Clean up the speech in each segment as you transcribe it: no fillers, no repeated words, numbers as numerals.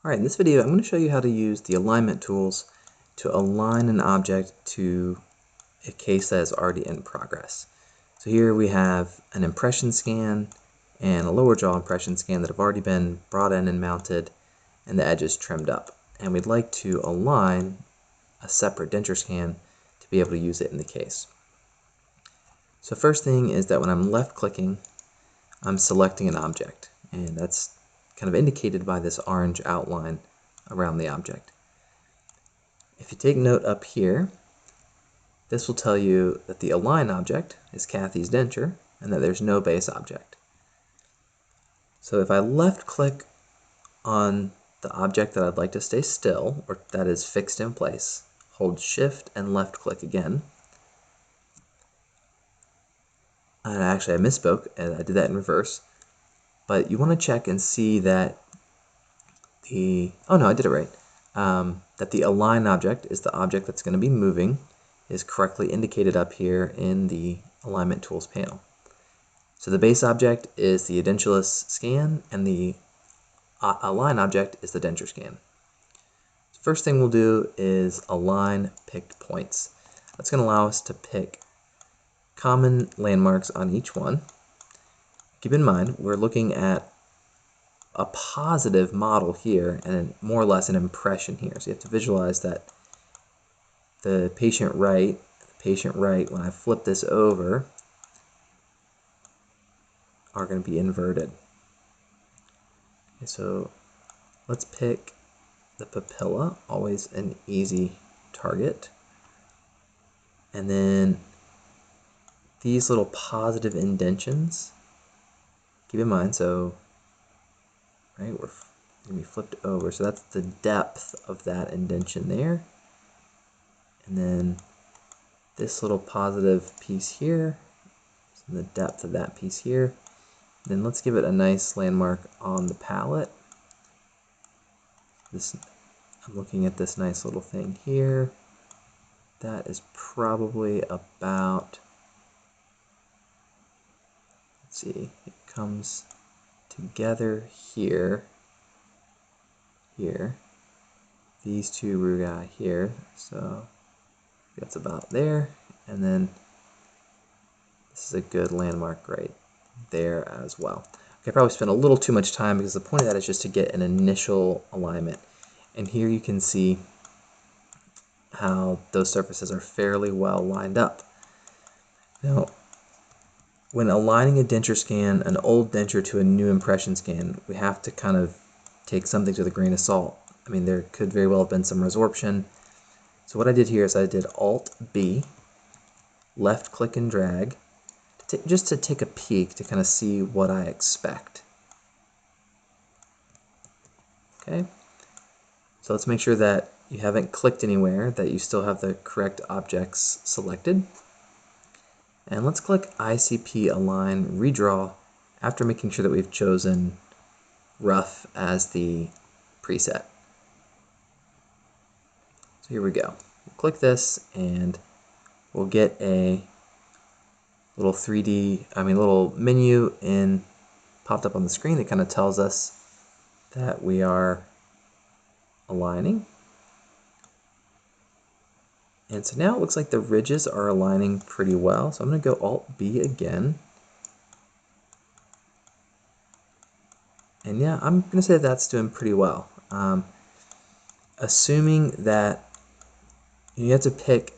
Alright, in this video I'm going to show you how to use the alignment tools to align an object to a case that is already in progress. So here we have an impression scan and a lower jaw impression scan that have already been brought in and mounted and the edges trimmed up. And we'd like to align a separate denture scan to be able to use it in the case. So first thing is that when I'm left clicking, I'm selecting an object, and that's kind of indicated by this orange outline around the object. If you take note up here, this will tell you that the align object is Kathy's denture and that there's no base object. So if I left click on the object that I'd like to stay still, or that is fixed in place, hold shift and left click again. And actually I misspoke, and I did that in reverse. But you want to check and see that I did it right. That the align object is the object that's going to be moving, is correctly indicated up here in the alignment tools panel. So the base object is the edentulous scan, and the align object is the denture scan. First thing we'll do is align picked points. That's going to allow us to pick common landmarks on each one. Keep in mind, we're looking at a positive model here and more or less an impression here. So you have to visualize that the patient right, when I flip this over, are going to be inverted. Okay, so let's pick the papilla, always an easy target. And then these little positive indentions, keep in mind, so right, we're going to be flipped over, so that's the depth of that indention there. And then this little positive piece here, so the depth of that piece here. Then let's give it a nice landmark on the palette. I'm looking at this nice little thing here. That is probably about, let's see, it comes together here, these two rugae here, so that's about there, and then this is a good landmark right there as well. Okay, I probably spent a little too much time because the point of that is just to get an initial alignment. And here you can see how those surfaces are fairly well lined up. Now, when aligning a denture scan, an old denture to a new impression scan, we have to kind of take something with a grain of salt. I mean, there could very well have been some resorption. So what I did here is I did Alt-B, left click and drag, just to take a peek to kind of see what I expect. Okay, so let's make sure that you haven't clicked anywhere, that you still have the correct objects selected. And let's click ICP Align Redraw after making sure that we've chosen rough as the preset. So here we go. We'll click this and we'll get a little little menu popped up on the screen that kind of tells us that we are aligning. And so now it looks like the ridges are aligning pretty well. So I'm going to go Alt-B again. And yeah, I'm going to say that's doing pretty well. Assuming that you have to pick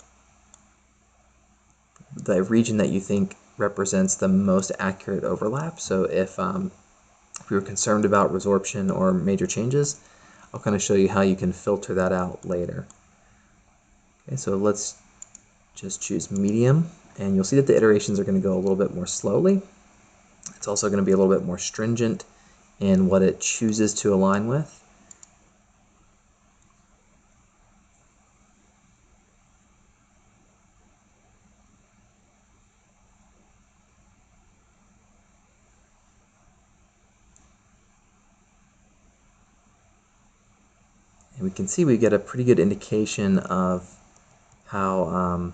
the region that you think represents the most accurate overlap. So if we were concerned about resorption or major changes, I'll kind of show you how you can filter that out later. Okay, so let's just choose medium, and you'll see that the iterations are going to go a little bit more slowly. It's also going to be a little bit more stringent in what it chooses to align with. And we can see we get a pretty good indication of how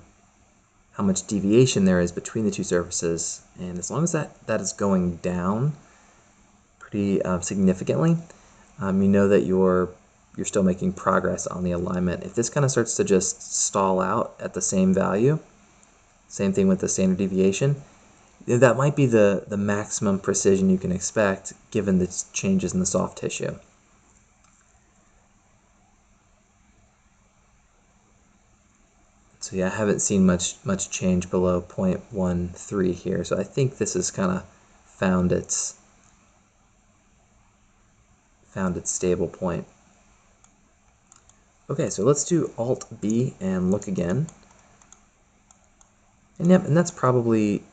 much deviation there is between the two surfaces, and as long as that is going down pretty significantly, you know that your you're still making progress on the alignment. If this kind of starts to just stall out at the same value, same thing with the standard deviation, that might be the maximum precision you can expect given the changes in the soft tissue. So yeah, I haven't seen much change below 0.13 here, so I think this has kind of found its stable point. Okay, so let's do Alt-B and look again. And yep, and that's probably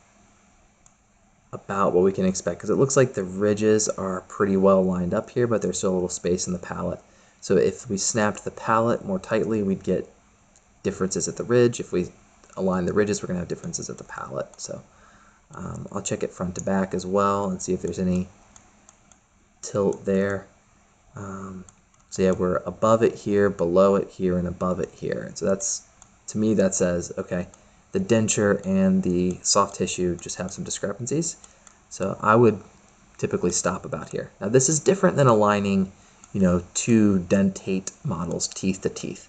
about what we can expect, because it looks like the ridges are pretty well lined up here, but there's still a little space in the palette. So if we snapped the palette more tightly, we'd get differences at the ridge. If we align the ridges, we're going to have differences at the palette. So I'll check it front to back as well and see if there's any tilt there. So yeah, we're above it here, below it here, and above it here. And so that's, to me, that says, okay, the denture and the soft tissue just have some discrepancies. So I would typically stop about here. Now this is different than aligning, you know, two dentate models teeth to teeth.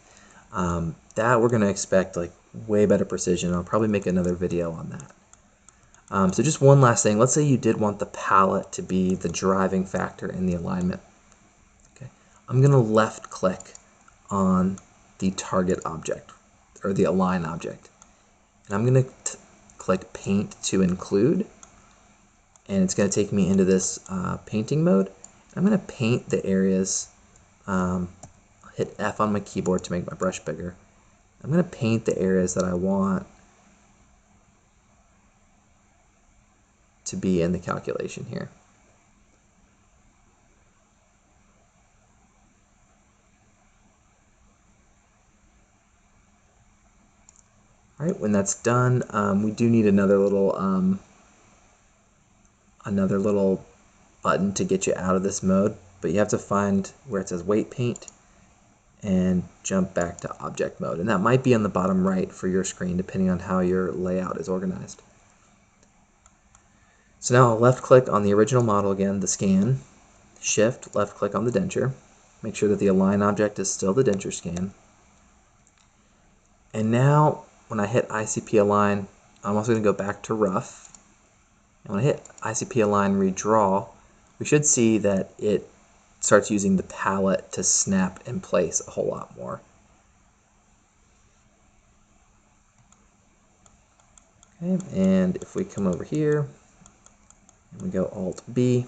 That we're going to expect like way better precision. I'll probably make another video on that. So just one last thing. Let's say you did want the palette to be the driving factor in the alignment. Okay, I'm going to left click on the target object or the align object. And I'm going to click Paint to Include, and it's going to take me into this painting mode. I'm going to paint the areas, hit F on my keyboard to make my brush bigger. I'm going to paint the areas that I want to be in the calculation here. All right, when that's done, we do need another little button to get you out of this mode, but you have to find where it says Weight Paint and jump back to Object Mode, and that might be on the bottom right for your screen depending on how your layout is organized. So now I'll left click on the original model again, the scan, Shift, left click on the denture, make sure that the align object is still the denture scan, and now when I hit ICP Align, I'm also going to go back to Rough. And when I hit ICP Align Redraw, we should see that it starts using the palette to snap in place a whole lot more. Okay, and if we come over here and we go Alt-B, you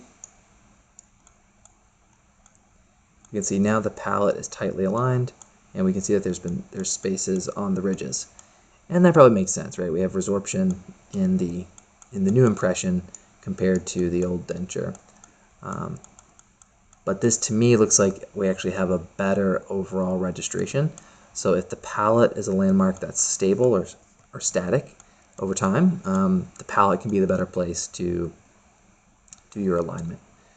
can see now the palette is tightly aligned, and we can see that there's spaces on the ridges. And that probably makes sense, right? We have resorption in the new impression compared to the old denture. But this to me looks like we actually have a better overall registration. So if the palette is a landmark that's stable or static over time, the palette can be the better place to do your alignment.